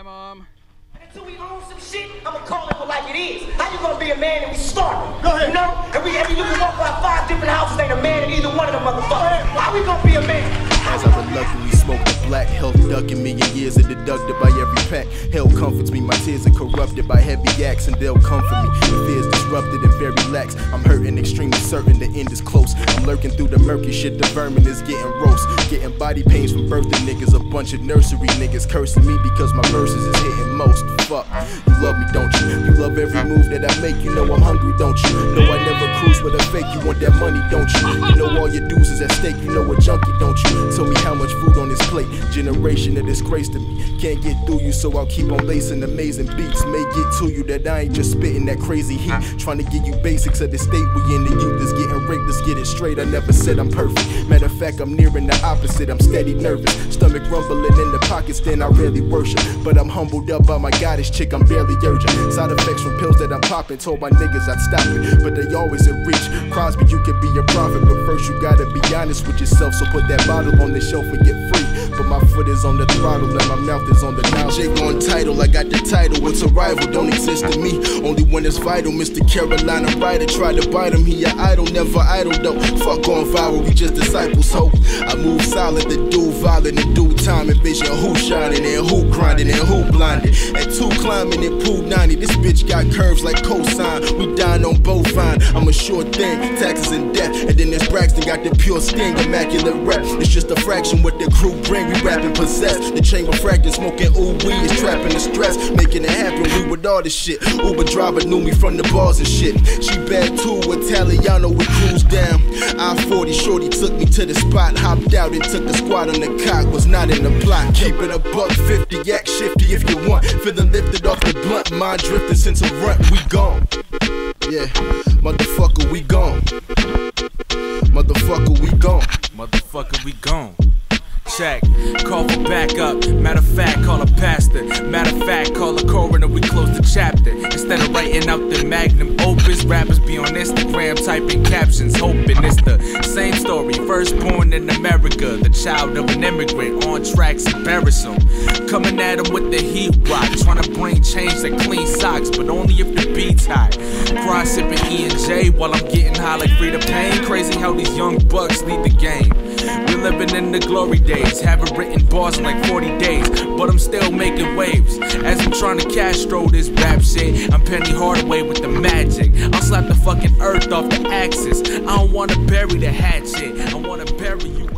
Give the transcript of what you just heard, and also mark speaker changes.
Speaker 1: Bye, Mom.
Speaker 2: Until we own some shit, I'ma call it for like it is. How you gonna be a man and we starving?
Speaker 3: Go ahead.
Speaker 2: You know? And you can walk by 5 different houses, ain't a man in either one of them motherfuckers. How we gonna be a man?
Speaker 3: As I reluctantly smoke the black, health ducking me in years are deducted by every pack. Hell comforts me, my tears are corrupted by heavy acts, and they'll comfort me. The fear's disrupted and very lax. I'm hurting, extremely certain the end is close. I'm lurking through the murky shit, the vermin is getting roast. Getting body pains from birthing niggas, a bunch of nursery niggas cursing me because my verses is hitting most. Fuck, you love me, don't you? You love every move that I make, you know I'm hungry, don't you? Know I never cruise with a fake, you want that money, don't you? You know all your dues is at stake, you know a junkie, don't you? Tell me how much food on this plate, generation of disgrace to me. Can't get through you, so I'll keep on lacing amazing beats. May get to you that I ain't just spitting that crazy heat. Trying to give you basics of the state we in. The youth is getting raped, let's get it straight. I never said I'm perfect. Matter of fact, I'm nearing the opposite. I'm steady nervous, stomach rumbling in the pockets, then I rarely worship. But I'm humbled up by my goddess chick, I'm barely urgent. Side effects from pills that I'm popping, told my niggas I'd stop it, but they always in reach. Crosby, you could be a prophet, but first you gotta be honest with yourself. So put that bottle on the shelf and get free. But my foot is on the throttle and my mouth is on the nozzle. Jake on title, I got the title, it's a rival, don't exist to me. Only when it's vital, Mr. Carolina Ryder tried to bite him, he a idol, never idle though. Fuck on viral, we just disciples, hope. I move silent, the do violent in due time. Envision who shining and who grinding and who blinded. At 2 climbing in pool 90, this bitch got curves like cosign. We dying on bovine, I'm a sure thing, taxes and death. And then there's Braxton, got the pure sting, immaculate rep. It's just a fraction what the crew bring, we rapping possessed. The chamber fracking, smoking ooh weed is trapping the stress, making it happen, we with all this shit. Uber driver knew me from the bars and shit. She bad too, Italiano, we cruise down I-40, shorty took me to the spot, hopped out and took a squat on the cock, was not in the plot. Keep it a $150, act shifty if you want. Feeling lifted off the blunt, mind drifting since a rut, we gone. Yeah, motherfucker, we gone. Motherfucker, we gone.
Speaker 4: Motherfucker, we gone. Check, call for backup. Matter of fact, call a pastor. Matter of fact, call a coroner. We close the chapter. Instead of writing out the magnum opus, rappers be on Instagram typing captions, hoping it's the same story. First born in America, the child of an immigrant. On tracks, embarrass him. Coming at him with the heat rock, trying to bring change that clean socks, but only if the beat's hot. Cry sipping E&J while I'm getting high like Frida Payne. Crazy how these young bucks lead the game. We're living in the glory days, haven't written bars in like 40 days, but I'm still making waves. As I'm trying to Castro this rap shit, I'm Penny Hardaway with the magic. I'll slap the fucking earth off the axis. I don't wanna bury the hatchet, I wanna bury you.